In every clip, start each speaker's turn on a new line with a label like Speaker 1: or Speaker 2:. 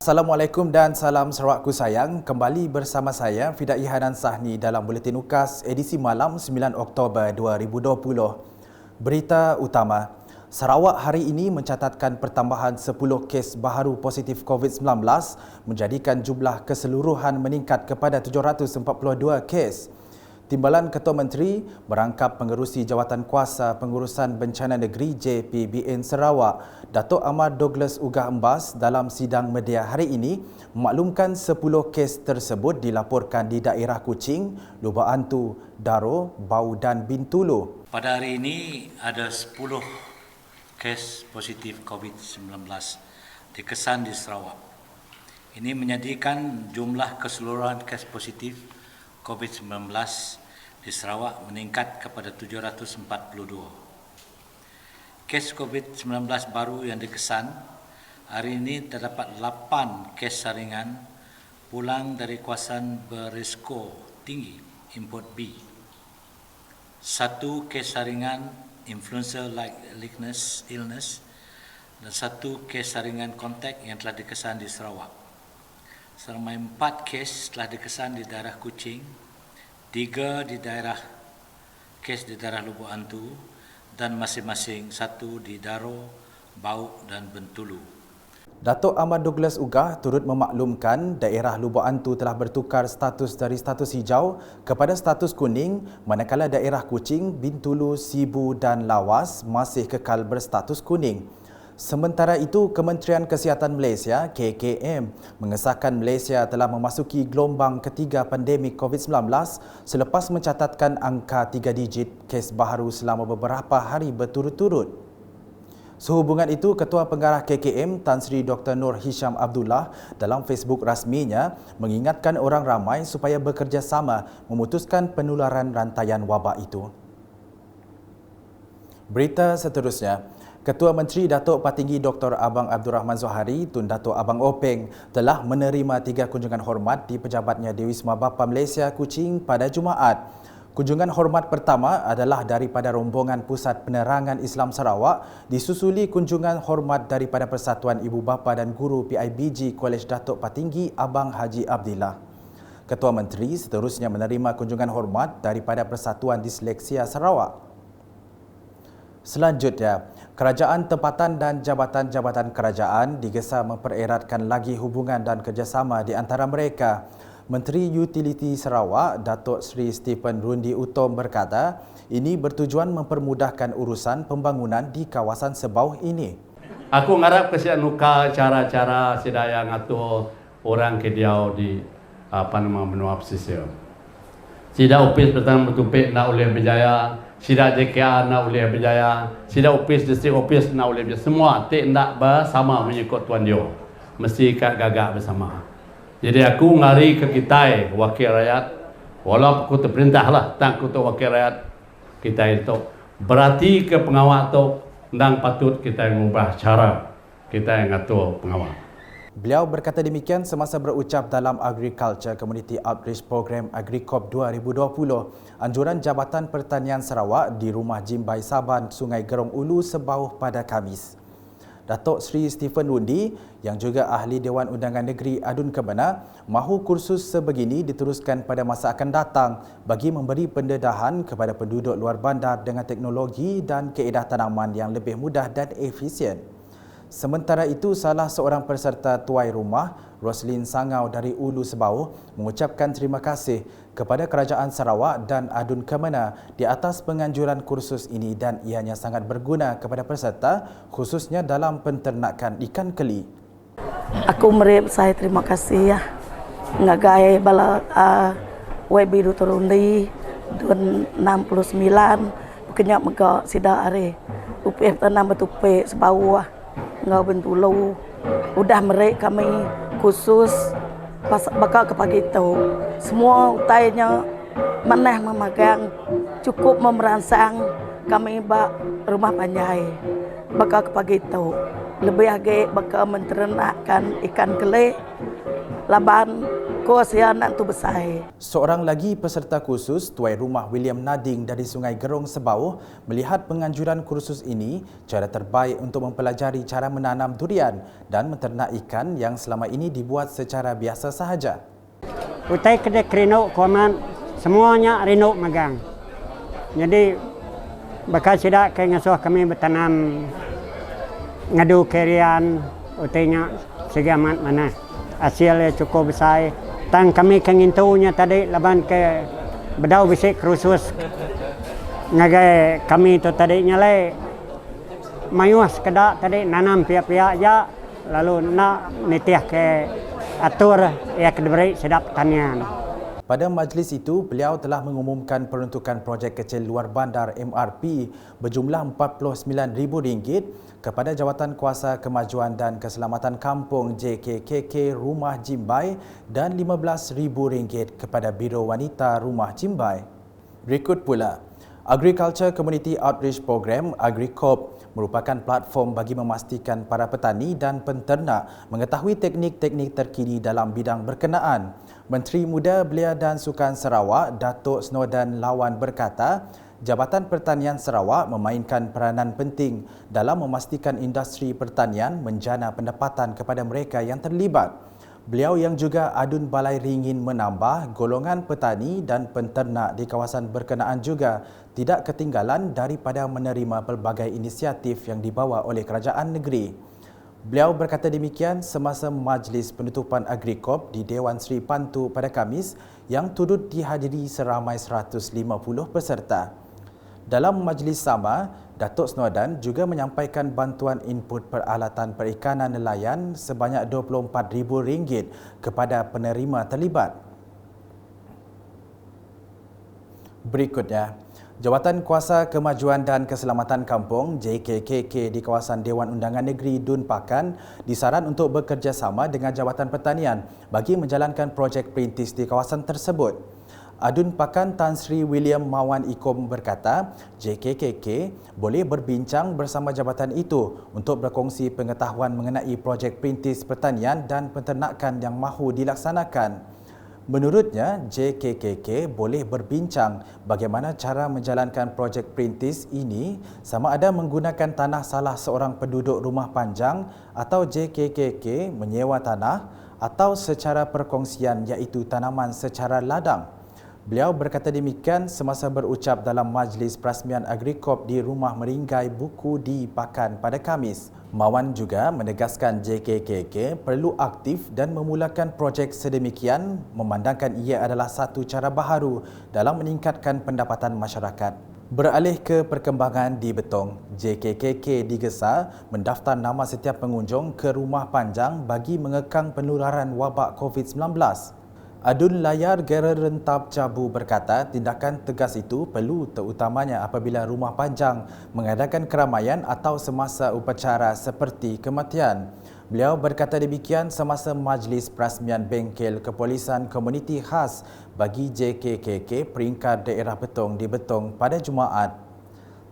Speaker 1: Assalamualaikum dan salam Sarawakku sayang. Kembali bersama saya Fidai Hanan Sahni dalam Buletin UKAS edisi malam 9 Oktober 2020. Berita utama. Sarawak hari ini mencatatkan pertambahan 10 kes baharu positif COVID-19 menjadikan jumlah keseluruhan meningkat kepada 742 kes. Timbalan Ketua Menteri merangkap pengerusi Jawatan Kuasa Pengurusan Bencana Negeri JPBN Sarawak, Datuk Ahmad Douglas Ugah Embas dalam sidang media hari ini memaklumkan 10 kes tersebut dilaporkan di daerah Kuching, Lubuk Antu, Daro, Bau dan Bintulu.
Speaker 2: Pada hari ini ada 10 kes positif COVID-19 dikesan di Sarawak. Ini menjadikan jumlah keseluruhan kes positif COVID-19 di Sarawak meningkat kepada 742. Kes COVID-19 baru yang dikesan, hari ini terdapat 8 kes saringan pulang dari kawasan berisiko tinggi, import B. 1 kes saringan influenza-like illness dan 1 kes saringan kontak yang telah dikesan di Sarawak. Seramai 4 kes telah dikesan di daerah Kuching, 3 kes di daerah Lubuk Antu dan masing-masing 1 di Daro, Bau dan Bintulu.
Speaker 1: Datuk Ahmad Douglas Ugah turut memaklumkan daerah Lubuk Antu telah bertukar status dari status hijau kepada status kuning, manakala daerah Kuching, Bintulu, Sibu dan Lawas masih kekal berstatus kuning. Sementara itu, Kementerian Kesihatan Malaysia (KKM) mengesahkan Malaysia telah memasuki gelombang ketiga pandemik COVID-19 selepas mencatatkan angka 3 digit kes baharu selama beberapa hari berturut-turut. Sehubungan itu, Ketua Pengarah KKM Tan Sri Dr. Nur Hisham Abdullah dalam Facebook rasminya mengingatkan orang ramai supaya bekerjasama memutuskan penularan rantaian wabak itu. Berita seterusnya. Ketua Menteri Datuk Patinggi Dr. Abang Abdul Rahman Zohari Tun Datuk Abang Openg telah menerima 3 kunjungan hormat di pejabatnya di Wisma Bapa Malaysia Kuching pada Jumaat. Kunjungan hormat pertama adalah daripada rombongan Pusat Penerangan Islam Sarawak disusuli kunjungan hormat daripada Persatuan Ibu Bapa dan Guru PIBG Kolej Datuk Patinggi Abang Haji Abdillah. Ketua Menteri seterusnya menerima kunjungan hormat daripada Persatuan Disleksia Sarawak. Selanjutnya, kerajaan tempatan dan jabatan-jabatan kerajaan digesa mempereratkan lagi hubungan dan kerjasama di antara mereka. Menteri Utiliti Sarawak, Datuk Seri Stephen Rundi Utom berkata, ini bertujuan mempermudahkan urusan pembangunan di kawasan sebauh ini.
Speaker 3: Aku ngarap kesian nuka cara-cara sedaya ngatur orang kediau di benua pesisir. Sida opis Pertahanan Bertupik nak oleh berjaya, sida JKA nak oleh berjaya, sida opis distrik opis nak oleh berjaya. Semua tak nak bersama mengikut tuan dia. Mesti kat gagak bersama. Jadi aku ngari ke kita wakil rakyat, walaupun aku terperintah lah, tak aku tu wakil rakyat kita itu. Berarti ke pengawal tu, dan patut kita mengubah cara kita yang ngatur pengawal.
Speaker 1: Beliau berkata demikian semasa berucap dalam Agriculture Community Outreach Program AgriCop 2020, anjuran Jabatan Pertanian Sarawak di Rumah Jimbai Saban, Sungai Gerong Ulu Sebauh pada Khamis. Datuk Seri Stephen Rundi yang juga Ahli Dewan Undangan Negeri Adun Kemana mahu kursus sebegini diteruskan pada masa akan datang bagi memberi pendedahan kepada penduduk luar bandar dengan teknologi dan kaedah tanaman yang lebih mudah dan efisien. Sementara itu, salah seorang peserta tuai rumah, Roslyn Sangau dari Ulu Sebauh, mengucapkan terima kasih kepada Kerajaan Sarawak dan Adun Kemana di atas penganjuran kursus ini dan ianya sangat berguna kepada peserta, khususnya dalam penternakan ikan keli.
Speaker 4: Aku saya terima kasih ya. Ngagai bala WB Dr. Rundi 69 kenyak mega sida are. UPF Tanam Bertupik Sebauh ngau Bintulu udah mereka kami khusus bakal ke pagi itu semua utainya maneh memegang cukup memerangsang kami bak rumah panjai bakal ke pagi itu lebih lagi bakal menternakkan ikan kele laban Kuasa anak tu besar.
Speaker 1: Seorang lagi peserta kursus, Tuai Rumah William Nading dari Sungai Gerong Sebauh, melihat penganjuran kursus ini cara terbaik untuk mempelajari cara menanam durian dan menternak ikan yang selama ini dibuat secara biasa sahaja.
Speaker 5: Utai kedai kerinok koman semuanya rinok magang. Jadi bakal tidak ke ngasuh kami bertanam ngadu kerian utainya segamat mana. Hasilnya cukup besar. Tang kami kengintunya tadi laban ke bedau bisik khusus ngagai kami tu tadi nyalai mayuas kedak tadi nanam pihak-pihak ya lalu nak nitiah ke atur ya kedeberi sedap tanian.
Speaker 1: Pada majlis itu, beliau telah mengumumkan peruntukan projek kecil luar bandar MRP berjumlah RM49,000 kepada Jawatan Kuasa Kemajuan dan Keselamatan Kampung JKKK Rumah Jimbai dan RM15,000 kepada Biro Wanita Rumah Jimbai. Berikut pula, Agriculture Community Outreach Program AgriCorp merupakan platform bagi memastikan para petani dan penternak mengetahui teknik-teknik terkini dalam bidang berkenaan. Menteri Muda, Belia dan Sukan Sarawak, Datuk Snodan Lawan berkata, Jabatan Pertanian Sarawak memainkan peranan penting dalam memastikan industri pertanian menjana pendapatan kepada mereka yang terlibat. Beliau yang juga adun Balai Ringin menambah golongan petani dan penternak di kawasan berkenaan juga tidak ketinggalan daripada menerima pelbagai inisiatif yang dibawa oleh kerajaan negeri. Beliau berkata demikian semasa majlis penutupan AgriCorp di Dewan Seri Pantu pada Khamis yang turut dihadiri seramai 150 peserta. Dalam majlis sama, Datuk Snodan juga menyampaikan bantuan input peralatan perikanan nelayan sebanyak RM24,000 kepada penerima terlibat. Berikutnya, Jawatan Kuasa Kemajuan dan Keselamatan Kampung JKKK di kawasan Dewan Undangan Negeri Dun Pakan disaran untuk bekerjasama dengan Jabatan Pertanian bagi menjalankan projek perintis di kawasan tersebut. Adun Pakan Tan Sri William Mawan Ikom berkata, JKKK boleh berbincang bersama jabatan itu untuk berkongsi pengetahuan mengenai projek perintis pertanian dan penternakan yang mahu dilaksanakan. Menurutnya, JKKK boleh berbincang bagaimana cara menjalankan projek perintis ini sama ada menggunakan tanah salah seorang penduduk rumah panjang atau JKKK menyewa tanah atau secara perkongsian iaitu tanaman secara ladang. Beliau berkata demikian semasa berucap dalam majlis perasmian AgriCorp di Rumah Meringgai Buku di Pakan pada Khamis. Mawan juga menegaskan JKKK perlu aktif dan memulakan projek sedemikian memandangkan ia adalah satu cara baharu dalam meningkatkan pendapatan masyarakat. Beralih ke perkembangan di Betong, JKKK digesa mendaftar nama setiap pengunjung ke rumah panjang bagi mengekang penularan wabak COVID-19. Adun Layar Gerar Rentab Cabu berkata tindakan tegas itu perlu terutamanya apabila rumah panjang mengadakan keramaian atau semasa upacara seperti kematian. Beliau berkata demikian semasa majlis perasmian bengkel kepolisan komuniti khas bagi JKKK peringkat daerah Betong di Betong pada Jumaat.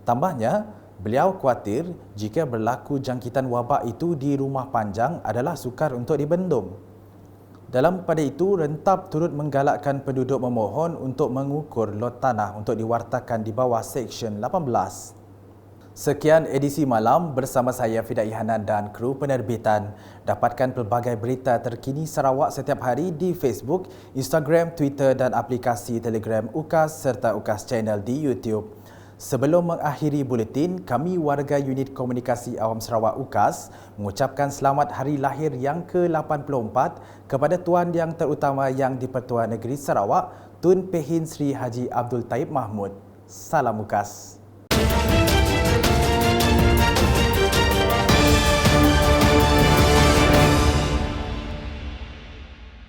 Speaker 1: Tambahnya, beliau khawatir jika berlaku jangkitan wabak itu di rumah panjang adalah sukar untuk dibendung. Dalam pada itu, Rentab turut menggalakkan penduduk memohon untuk mengukur lot tanah untuk diwartakan di bawah Seksyen 18. Sekian edisi malam bersama saya Fidai Hanan dan kru penerbitan. Dapatkan pelbagai berita terkini Sarawak setiap hari di Facebook, Instagram, Twitter dan aplikasi Telegram UKAS serta UKAS Channel di YouTube. Sebelum mengakhiri buletin, kami warga Unit Komunikasi Awam Sarawak UKAS mengucapkan selamat hari lahir yang ke-84 kepada Tuan Yang Terutama Yang di-Pertuan Negeri Sarawak, Tun Pehin Sri Haji Abdul Taib Mahmud. Salam UKAS.